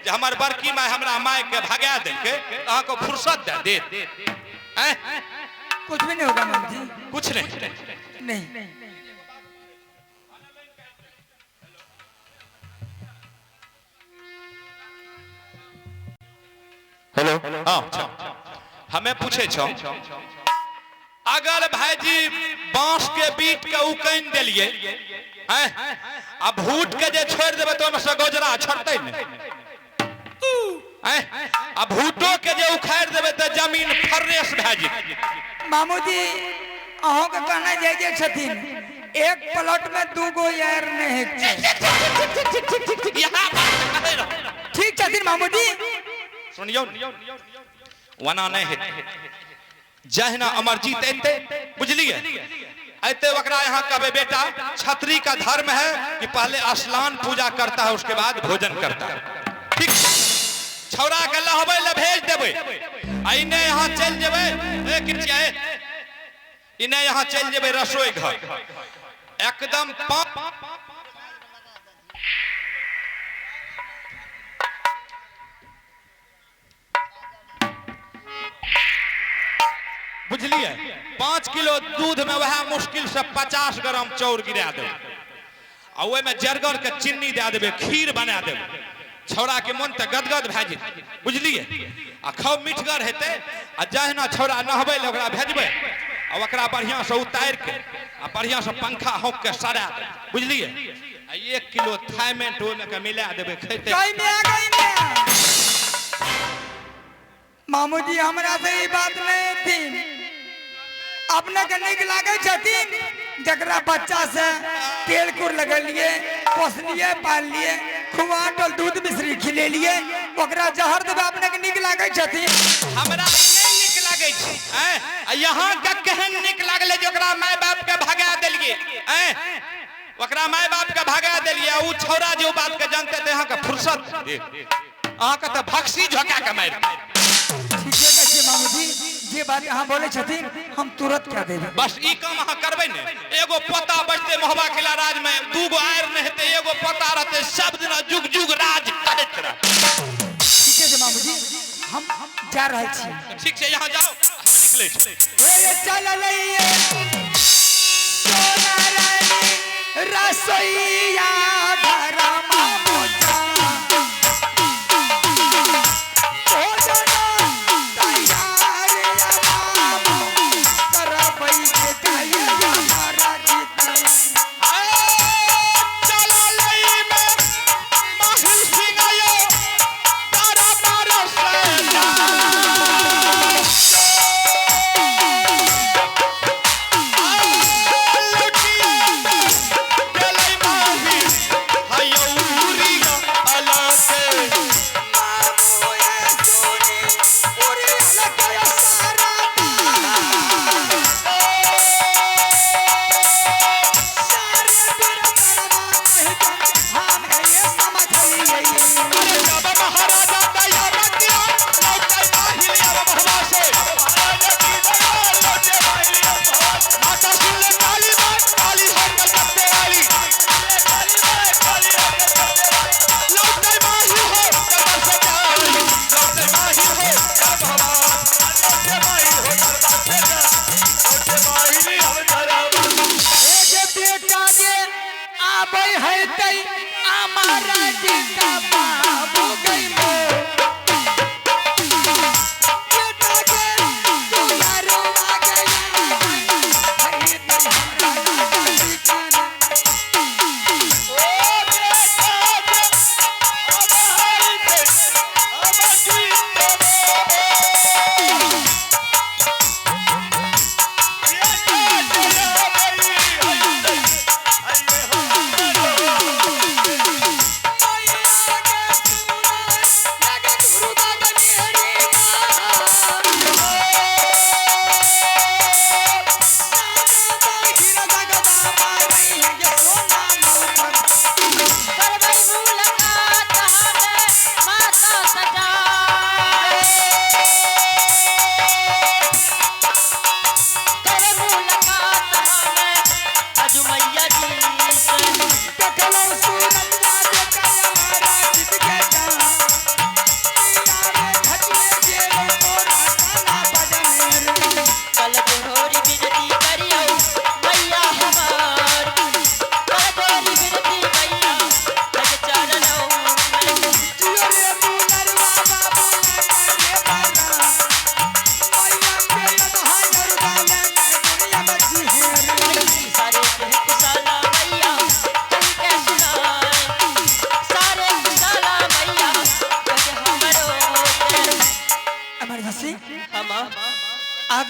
कि हमार बड़की माय हमरा माय के भगा देलके अहाँ को फुर्सत दे दे कुछ भी नहीं होगा मामू जी। कुछ नहीं नहीं हेलो हाँ हमें पूछे छो अगर भाईजी बांस के बीट के उकैन देलिए आ भूट के जे छोड़ देबे तो ओमे से गोजरा छड़तै ने आ भूटो के जे उखाड़ देबे तो जमीन फर्रेस भए जेतै। मामू जी अहों के कहना जाय छथिन एक प्लॉट में 2 गो यार नहीं ठीक छथिन मामू जी। सुनियो वना नहीं है जहना अमरजीत एते बुझलिए ऐते वकरा यहाँ कहबे बेटा छतरी का धर्म है कि पहले स्नान पूजा करता है उसके बाद भोजन करता है ठीक छौरा के लहबे ले भेज देबे इने यहाँ चल जेबे ए किरचिया इने यहाँ चल जेबे रसोई घर एकदम बुझलिए 5 किलो दूध में वह मुश्किल से 50 ग्राम चाउर गिरा दे आ ओए में जरगर के चीनी दे देबे खीर बना देबे छौरा के मन त गदगद भए जेतै बुझलिए आ खूब मीठगर हेतै आ जहना छौरा नहबै ले ओकरा भेजबै आ ओकरा बढ़िया से उतार के आ बढ़िया से पंखा हौक के सड़ा दे बुझलिए आ 1 किलो थाइमेंट ओए में के मिला देबे खैते कई में आ गई में मामू जी हमरा से ई बात नहीं थी अपने के निक लागे छथिन जकरा बच्चा से तेल कुर लगलिए पोसलिए पाल लिए खुआटल दूध मिश्री खिले लिए ओकरा जहर देबे अपने के निक लागे छथिन हमरा नहीं निक लागे छै हैं यहां का केहन निक लागले जकरा माय बाप के भगा देलिए हैं ओकरा माय बाप के भगा देलिए उ छौरा जो बात के जानते थे यहां का फुर्सत अहां का त भक्सी झोका के मार ठीक है कहिए मामू जी जे बात यहाँ बोले छथिन हम तुरंत क्या देबे बस ई काम अहाँ करबै ने एगो पता बचते मोहबा किला राज में 2 गो आयर नहीं हेते एगो पता रहते सब दिन जुग जुग राज करत रह ठीक है मामू जी हम जा रहे छी ठीक से यहाँ जाओ हम निकले छी ए चल लइए सोना रानी रसोईया धरा मामू जा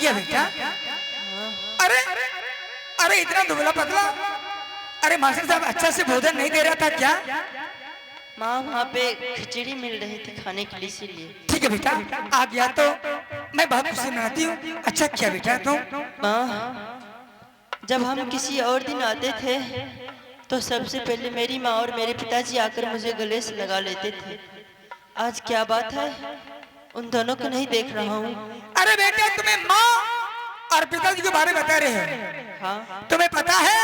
किया बेटा? अरे अरे इतना दुबला पतला, अरे मास्टर साहब अच्छा से भोजन नहीं दे रहा था क्या? माँ वहाँ पे खिचड़ी मिल रही थी खाने के लिए, इसीलिए। ठीक है बेटा, आ गया तो मैं बहुत खुशी मनाती हूँ। अच्छा किया बेटा तुम। माँ जब हम किसी और दिन आते थे तो सबसे पहले मेरी माँ और मेरे पिताजी आकर मुझे गले से लगा लेते थे। आज क्या बात है, उन दोनों को नहीं देख रहा हूँ। अरे बेटा तुम्हें माँ और पिताजी के बारे में बता रहे हैं। हाँ तुम्हें पता है?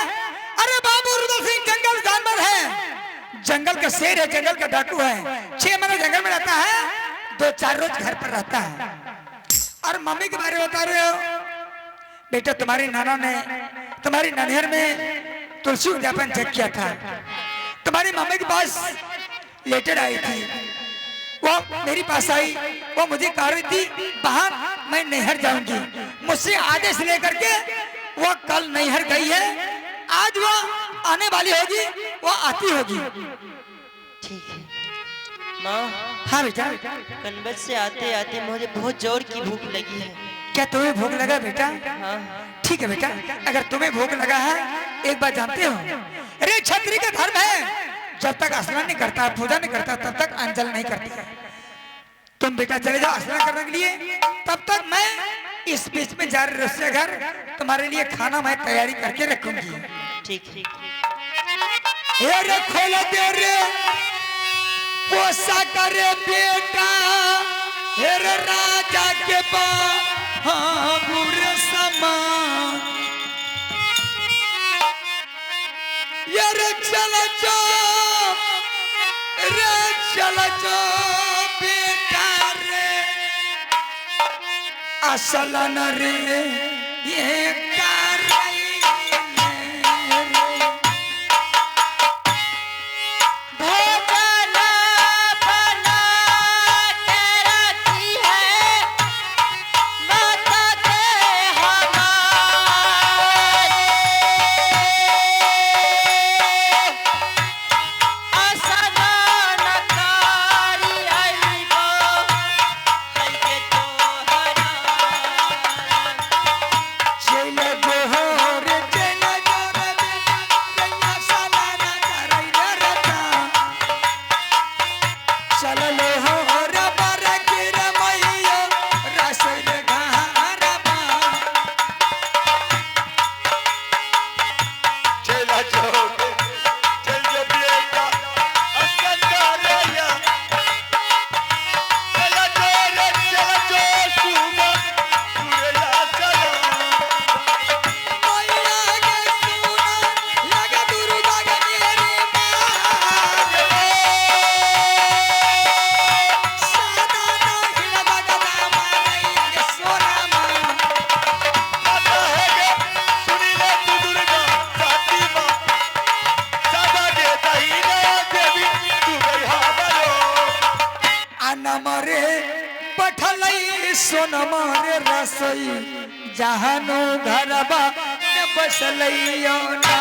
अरे बाबू रुद्र सिंह जंगल जानवर है, जंगल का शेर है, जंगल का डाकू है। 6 महीने जंगल में रहता है, 2-4 रोज घर पर रहता है। और मम्मी के बारे में बता रहे हो? बेटा तुम्हारी नाना ने तुम्हारी ननिहर में तुलसी उद्यापन चेक किया था। तुम्हारी मम्मी के पास लेटर आई थी, वो मेरे पास आई, वो मुझे कह रही थी बहन मैं नैहर जाऊंगी। मुझसे आदेश लेकर के वो कल नैहर गई है, आज वो आने वाली होगी, वो आती होगी। ठीक है माँ। हाँ बेटा। कनबज से आते आते मुझे बहुत जोर की भूख लगी है। क्या तुम्हें भूख लगा बेटा? हाँ ठीक है बेटा, अगर तुम्हें भूख लगा है एक बात जानते हो, अरे क्षत्रिय का धर्म है जब तक स्नान नहीं करता, पूजा नहीं करता, तब तक अंजल नहीं करता। तुम बेटा चले जाओ स्नान करने के लिए, तब तक मैं इस बीच में जा रही रसोई घर तुम्हारे लिए खाना मैं तैयारी करके रखूंगी। ठीक है। रे खोल दे रे पोसा करे बेटा, रे राजा के बाबूर समान। रे चल जो बेटा रे, असल न रे ये कारई सोनमारे रसोई जहानो घरबा में बसलैयो ना।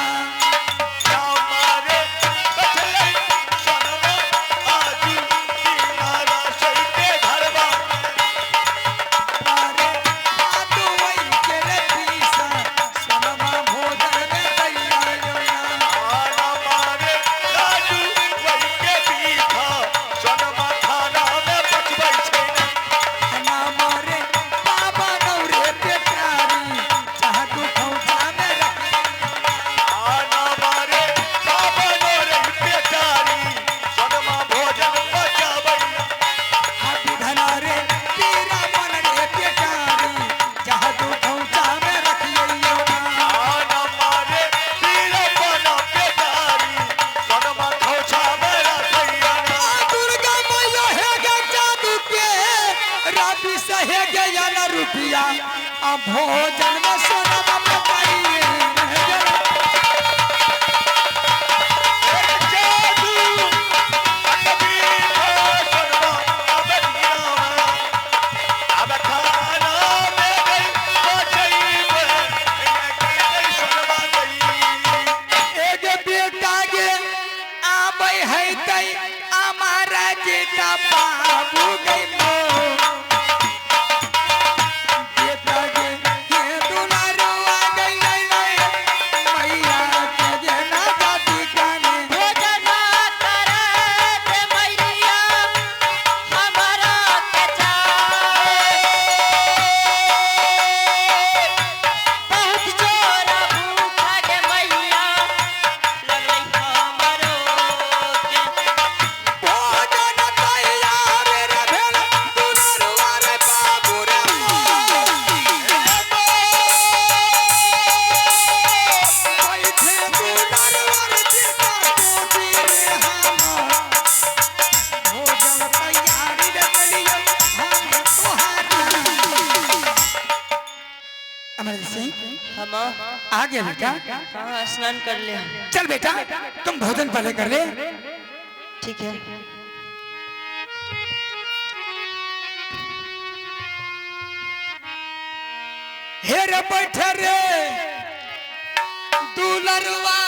भोजन में सोना पकाइए एक बेटा के आबै है तई हमारा जेटा बाबू गई बेटा के गया बेटा? हाँ स्नान कर ले। चल बेटा तुम भोजन पहले कर ले। ठीक है। हे रे बैठ रे दुलरवा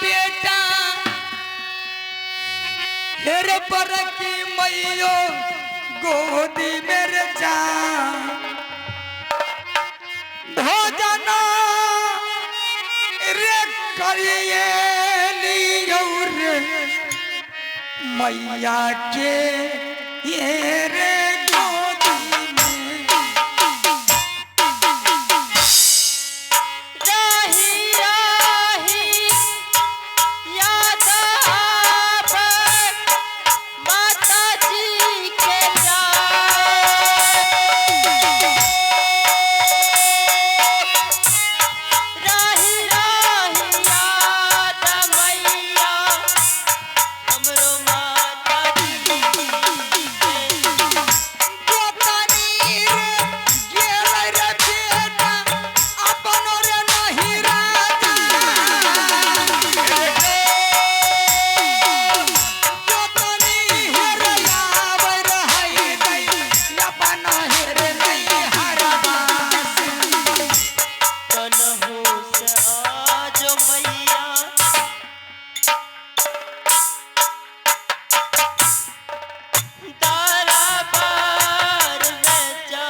बेटा, हे रे पर की मैयो गोदी मेरे जा, भोजन रे करिए लियो रे मैया के ये रे गोदी में। राही राही याद आवे माता जी के राही राही याद मैया हमरो माता जी गोतनी रे गेलै रे बेटा अपनो रे नहीं राजा, गोतनी हे रे आबै रहै दै अपना हे रे नहीं हरबास। कनहु से आज मैया तारा बार में जा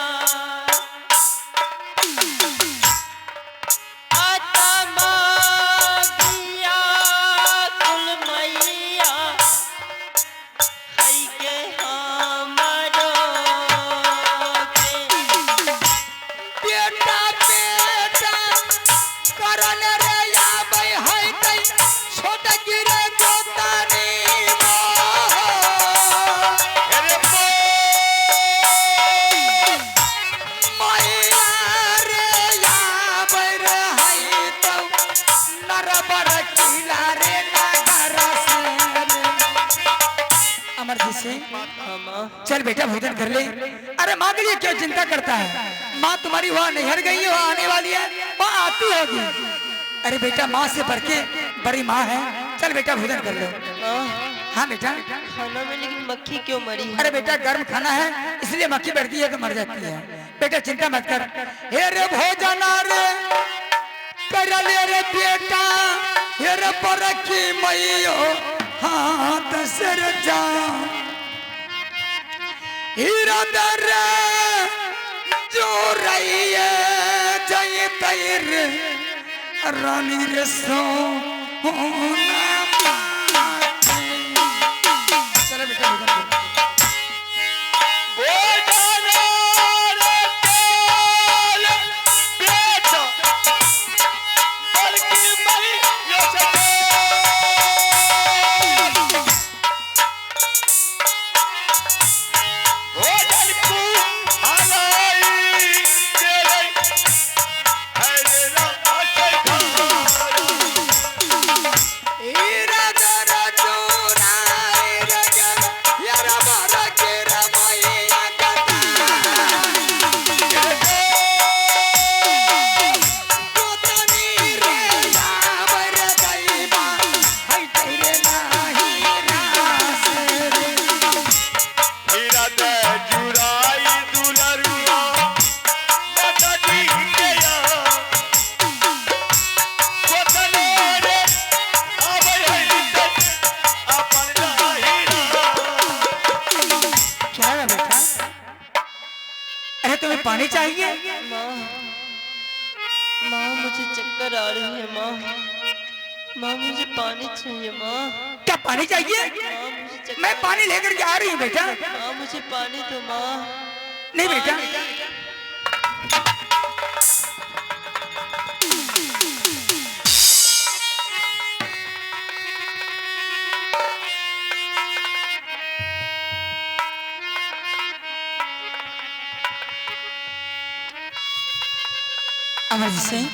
आता मागिया कुल मैया है के हमरो के बेटा बेटा करन रे आबै है दै छोट गिरे गोतनी मोह। मैया रे आबै रहै तौ नरबर किला रे नगर से रे। अमरजीत सिंह हम चल बेटा भोजन कर ले। अरे माँ के लिए क्यों चिंता करता है? माँ तुम्हारी वहाँ नैहर गई है, वहाँ आने वाली है, वहाँ आती होगी। अरे बेटा माँ से बढ़ के बड़ी माँ है। चल बेटा भोजन कर लो। हाँ बेटा। खाना में लेकिन मक्खी क्यों मरी है? अरे बेटा गर्म खाना है इसलिए मक्खी बढ़ती है तो मर जाती है। बेटा चिंता मत कर। हे रे भोजन रे कर ले रे बेटा, हे रे परखी मैयो हाथ सर जा, हीरा दर जो रही है जय तैर रानी रे सोना। चलो बेटा भोजन करो। हीरा दर चोरा रे गल यारा बारा के रमैया कथा, गोतनी रे आबर दैबा है तेरे नाही रास रे। क्या है बेटा? अरे तुम्हें पानी चाहिए? माँ माँ मुझे चक्कर आ रही है माँ। माँ मुझे पानी चाहिए माँ। क्या पानी चाहिए? माँ मुझे चक्कर मैं पानी लेकर के आ रही हूँ बेटा। माँ मुझे पानी दो माँ। नहीं बेटा। अमरजीत सिंह,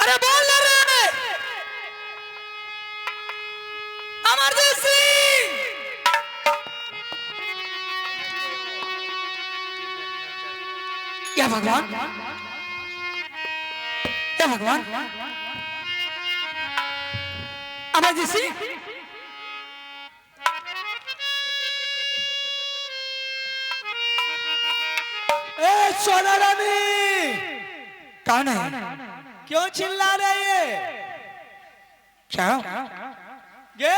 अरे बोल रे अमरजीत सिंह। या भगवान हे भगवान, अमर जी ए सोना रानी, कौन है? क्यों चिल्ला रही है? क्या? ये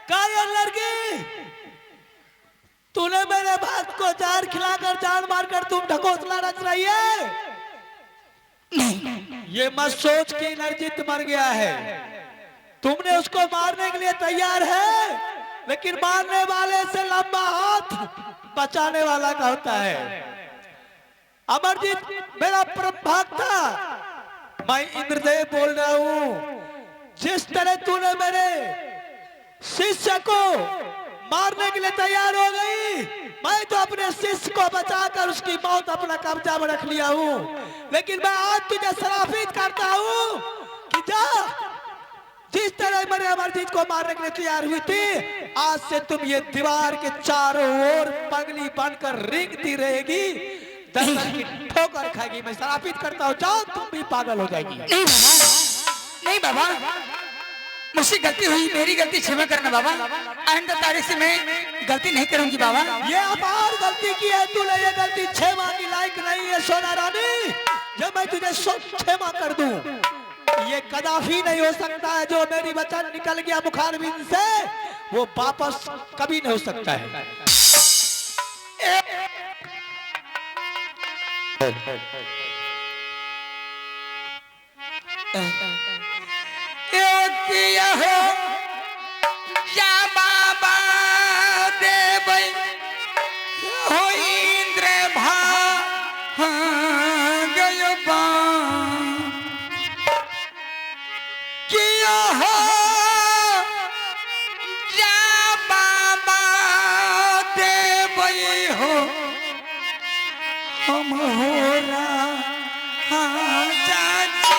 कायर लड़की, तूने मेरे भात को जार खिलाकर जान मारकर तुम ढकोसला रच रही है। नहीं, ये मत सोच कि नरजीत मर गया है। तुमने उसको मारने के लिए तैयार है, लेकिन मारने वाले से लंबा हाथ बचाने वाला का होता है। अमरजीत मेरा प्रभाग था, मैं इंद्रदेव बोल रहा हूं। जिस तरह तूने मेरे शिष्य को मारने के लिए तैयार हो गई, मैं तो अपने शिष्य को बचाकर उसकी मौत अपना कब्जा में रख लिया हूं। लेकिन मैं आज तुझे श्रापित करता हूं कि जा, जिस तरह मेरे अमरजीत को मारने के लिए तैयार हुई थी, आज से तुम ये दीवार के चारों ओर पगली बनकर रेंगती रहेगी, दर्शन की ठोकर खाएगी। मैं श्रापित करता हूं, जाओ तुम भी पागल हो जाएगी। नहीं बाबा, नहीं बाबा, मुझसे गलती हुई, मेरी गलती क्षमा करना बाबा। आइंदा तारीख से मैं गलती नहीं करूंगी बाबा। ये अपार गलती की है तूने, ये गलती क्षमा की लायक नहीं है सोना रानी। जब मैं तुझे क्षमा कर दूं, ये कदापि नहीं हो सकता है। जो मेरी वचन निकल गया मुखारबिंद से, वो वापस कभी नहीं हो सकता है। किया हो या बाबा देव हो इंद्र भा गयो बा किया हो या बाबा देव हो हम हो रहा चाची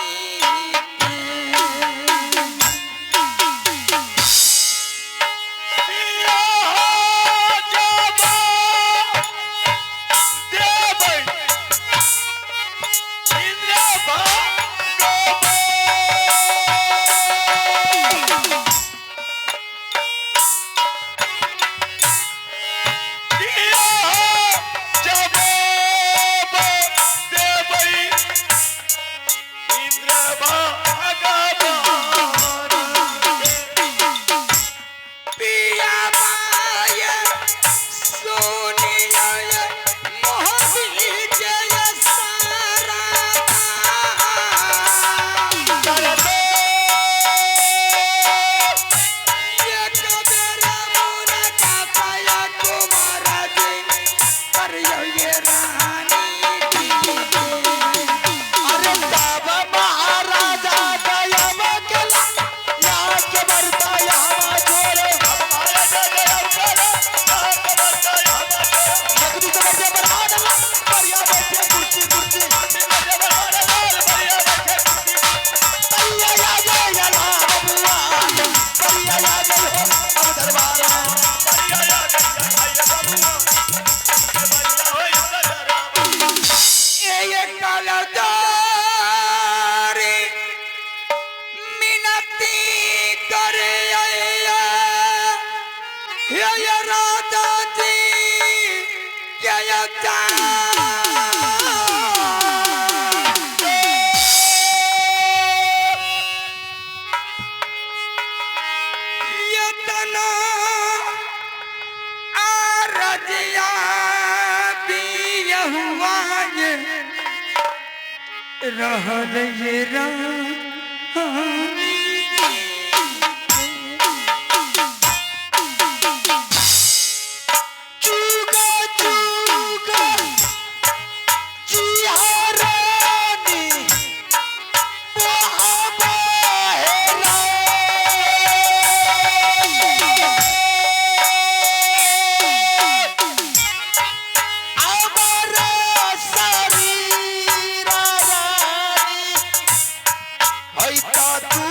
तू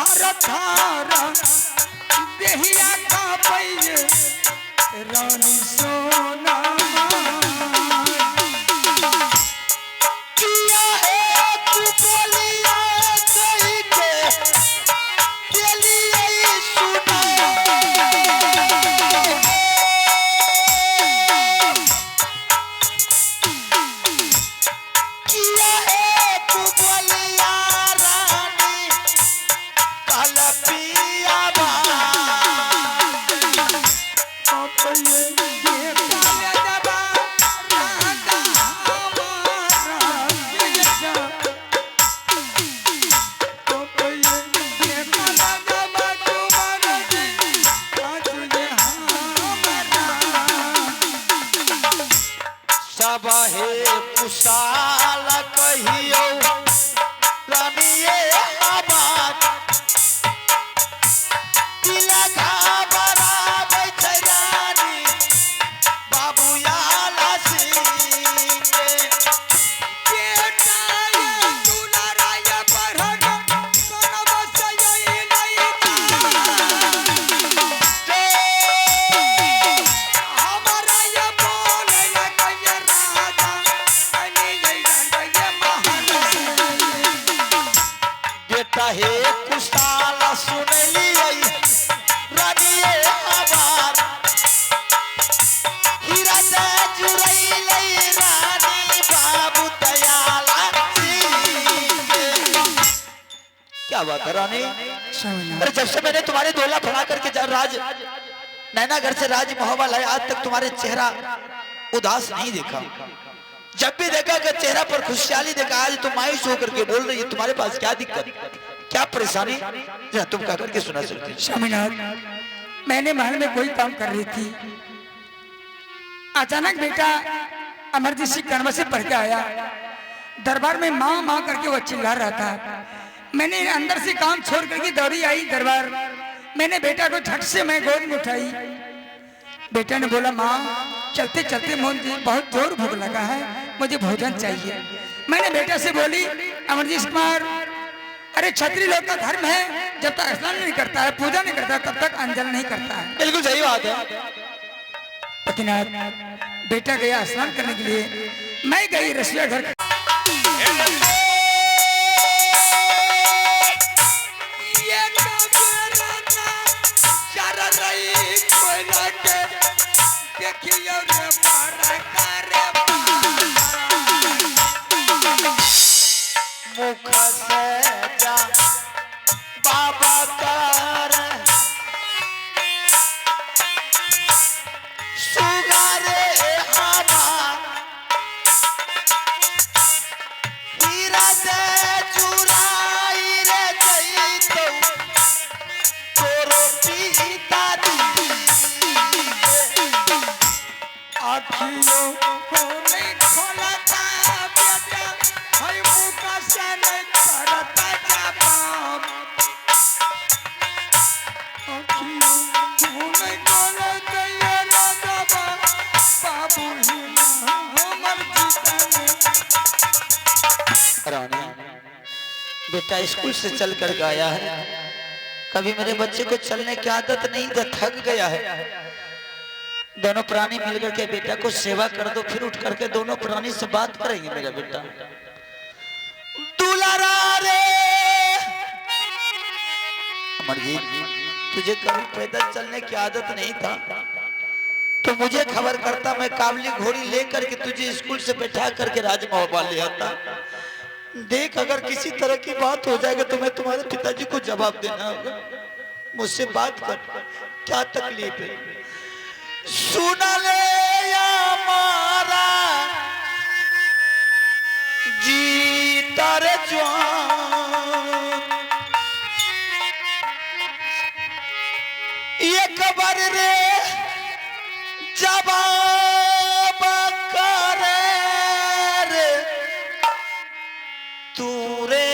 थार थार देहिया का पैये रानी सोना किया है तू बोलिया सही के लिए सुना किया है तू बोलिया रानी कल पिया बा सब हे कुशाल कहियो रानिए आबाद दिला घाबरा बैठे रानी बाबू याला सिंह बेटा हे कुशाल सुन लिये रानिए आबाद हीरा से जुड़ैले रानी बाबू दयाला सिंह। क्या बात है रानी? अरे जब से मैंने तुम्हारे डोला फड़ा करके राज नैनागढ़ से राज मोहब्बत लाया आज तक तुम्हारे चेहरा उदास नहीं देखा। जब भी देखा कि चेहरा पर खुशहाली देखा, आज तुम मायूस होकर के बोल रही है। तुम्हारे पास क्या दिक्कत, क्या परेशानी, जरा तुम कह करके सुना सकते हो। स्वामीनाथ, मैंने महल में कोई काम कर रही थी, अचानक बेटा अमरजीत सिंह कर्म से पढ़ के आया। दरबार में माँ माँ करके वो चिल्ला रहा था। मैंने अंदर से काम छोड़ करके दौड़ी आई दरबार। मैंने बेटा को झट से मैं गोद में उठाई। बेटा ने बोला, माँ चलते चलते मुझे बहुत जोर भूख लगा है, मुझे भोजन चाहिए। मैंने बेटा से बोली, अमरजीत कुमार, अरे क्षत्रिय लोग का धर्म है, जब तक स्नान नहीं करता है, पूजा नहीं करता, तब तक अंजल नहीं करता है। बिल्कुल सही बात है। पतिनाथ, बेटा गया स्नान करने के लिए, मैं गई रसोई घर। मुख से जा बाबा कर सुगारे हवा हीरा से चुराई रे गई तो तोरो पीता दी आखियों को नहीं खोलता बेटा, हई मुख से नहीं करता जवाब। आखियों को नहीं खोलता ये राजा बाबू ही हमर जीतने। रानी, बेटा स्कूल से चल कर गया है, कभी मेरे बच्चे को चलने की आदत नहीं, थक गया है। दोनों प्राणी मिलकर के बेटा को सेवा कर दो, फिर उठ करके दोनों प्राणी से बात करेंगे। मेरा बेटा दुलारा रे अमरजीत, तुझे कभी पैदल चलने की आदत नहीं था, तो मुझे खबर करता, मैं काबली घोड़ी लेकर के तुझे स्कूल से बैठा करके राजमहल ले आता। देख, अगर किसी तरह की बात हो जाएगा तो मैं तुम्हारे पिताजी को जवाब देना होगा। मुझसे बात कर, क्या तकलीफ है? सुन ले या मारा जी तारे जवान, ये खबर रे जवाब करे रे तू रे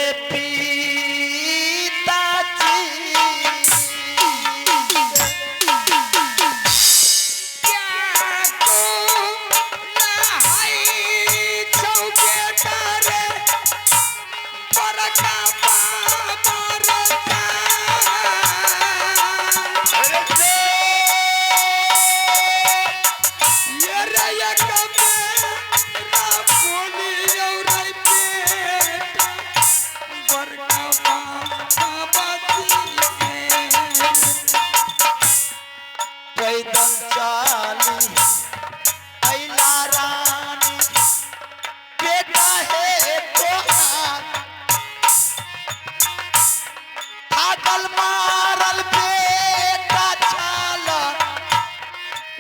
थाकल मारल बेटा चाला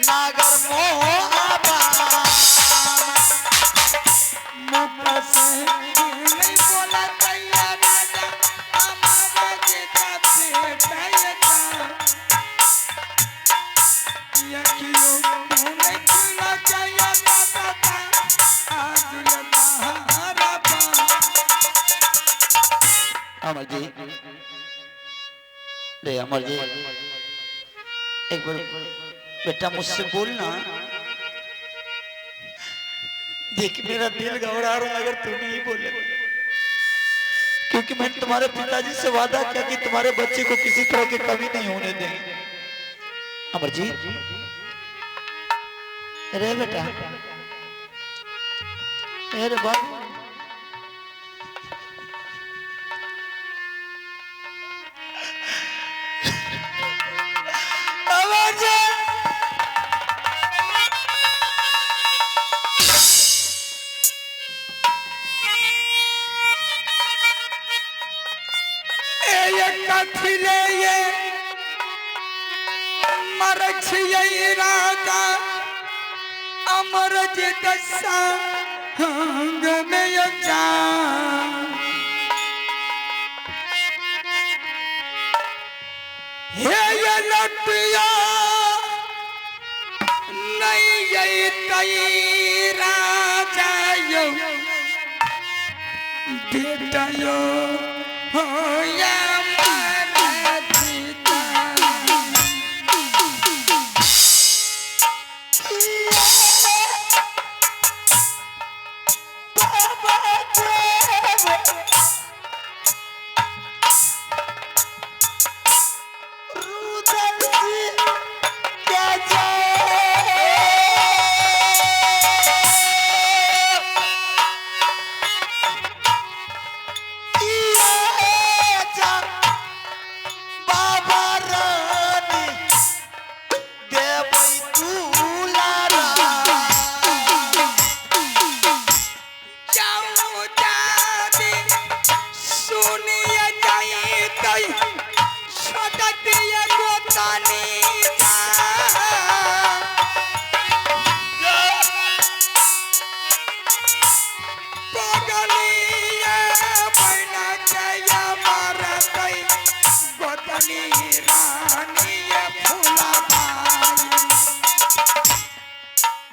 नागर मोहबा मुख से नहीं बोला तैया राजा हमारा जेठा बेटा ये क्यों नहीं खुला चाहिए दादा आज ये बहारा पा अमर जी रे अमर जी एक बार बेटा मुझसे बोलना देख मेरा दिल घबरा रहा है अगर तू नहीं बोले क्योंकि मैंने तुम्हारे पिताजी से वादा किया कि तुम्हारे बच्चे को किसी तरह की कमी नहीं होने देंगे अमर जी रे बेटा रे बाबू कथिले ये मरछिये राजा अमर जे दशा हंग में जा हे ये लटिया नहीं ये तई राजा यो बेटा यो हो या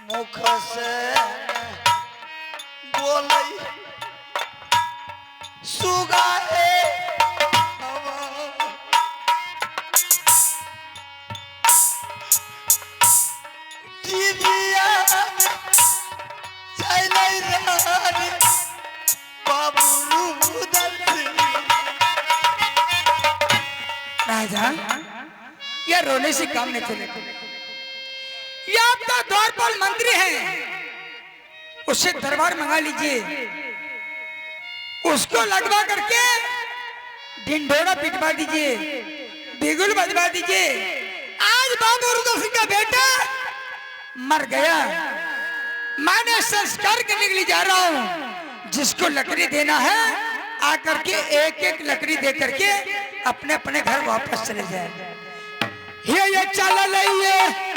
मुख से बोलई सुगाए दिव्या चले रानी बाबू राजा यह रोने से काम नहीं चलेगा ये आपका द्वारपाल मंत्री है उससे दरबार मंगा लीजिए उसको लगवा करके ढिंढोरा पिटवा दीजिए बिगुल बजवा दीजिए आज बाबू रुद्र सिंह का बेटा मर गया मैंने संस्कार करने के लिए जा रहा हूँ जिसको लकड़ी देना है आकर के एक एक लकड़ी दे करके अपने अपने घर वापस चले जाए ये चल रही है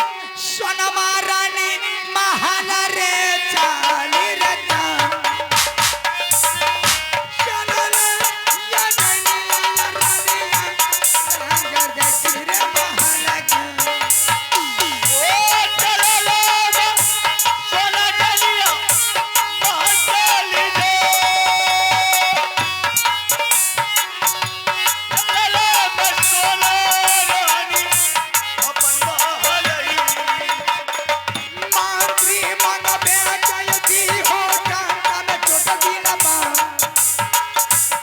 सोना महारानी महल रे चाली रता चल रे या गनी रानिया रंग जैसी रे महल के ओ चल लो सोना डलिया महल दे चल लो सोना रानी अपन महल मंत्री मन बेचैती हो कांटा में चोट दिला बा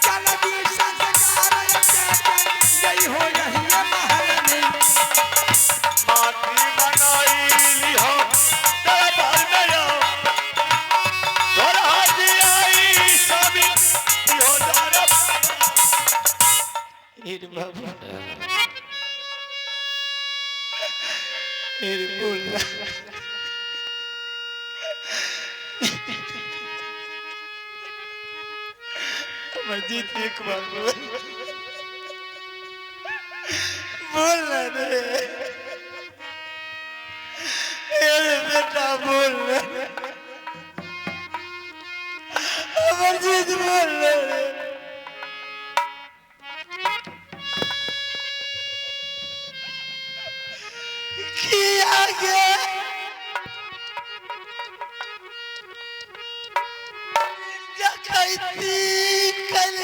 चल दी संस्कार यही हो यही महल में माटी बनाई लिहो दरबार में आओ और हाजी आई सभी लिहो दरबार ईर बाबू ईर बोल मस्जिद एक बाबू कि आगे डकैती कल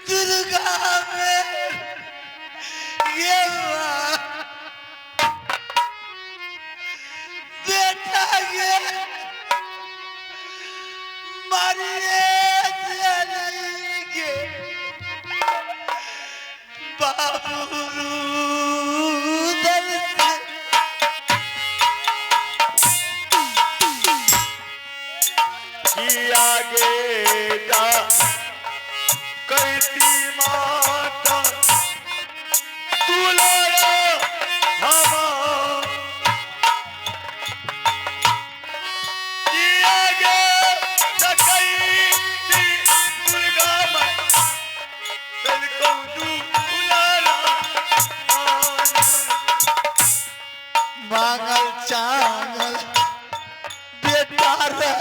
दुर्गा में ये बेटा ये मारिए चलेंगे बाबू दल से आगे जा करती माता तुलाया हवा आगे डकैती दुर्गा माँ कल को दुलारा मांगल चांगल बेटा रे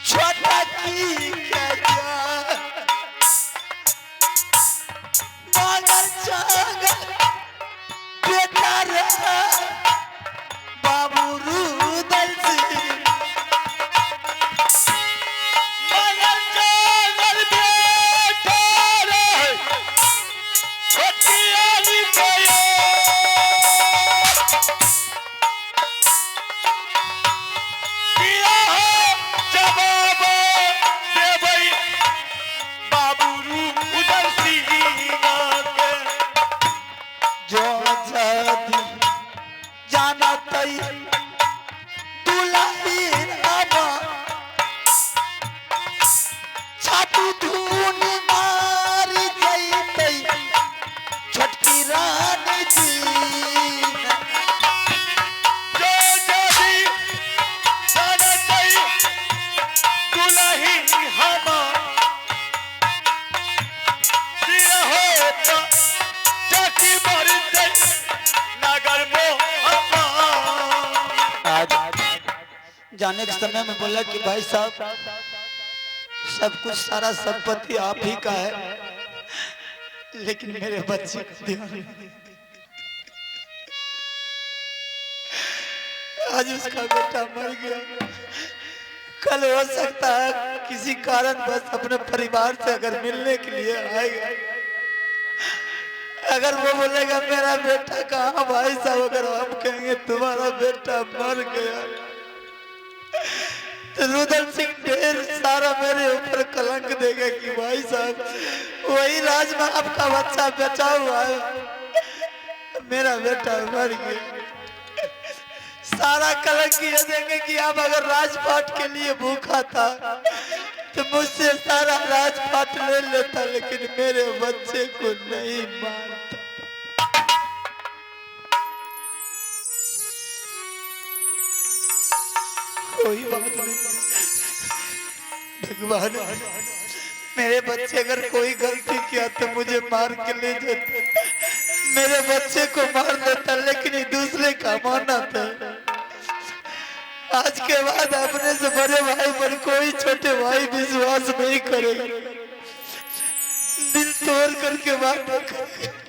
छोटा की मांगल चांगल बेटा रे बाबू रुदल सिंह मांगल चांगल बेटा रे छोटी आली गयो जाना तई दुल्हन अब छाती धून मार जैतै छोटकी रानी जी जो जदी जाना तई दुल्हन हम दिया होता चाची मर जै नगर में आज जाने के समय में बोला कि भाई साहब सब कुछ सारा संपत्ति आप ही का है, लेकिन मेरे बच्चे को ध्यान नहीं। आज उसका बेटा मर गया, कल हो सकता है किसी कारण बस अपने परिवार से अगर मिलने के लिए आएगा, अगर वो बोलेगा मेरा बेटा कहाँ भाई साहब, अगर हम कहेंगे तुम्हारा बेटा मर गया तो रुदल सिंह ढेर सारा मेरे ऊपर कलंक देगा कि भाई साहब वही राज में आपका बच्चा बचा हुआ है, मेरा बेटा मर गया। सारा कलंक ये देंगे कि आप अगर राजपाट के लिए भूखा था तो मुझसे सारा राजपाट ले लेता, लेकिन मेरे बच्चे को नहीं मारता। कोई बात नहीं भगवान, मेरे बच्चे अगर कोई गलती किया तो मुझे मार के ले जाता, मेरे बच्चे को मार देता, लेकिन ये दूसरे का माना था। आज के बाद अपने से बड़े भाई पर कोई छोटे भाई विश्वास नहीं करेगा, दिल तोड़ करके बात करेगा।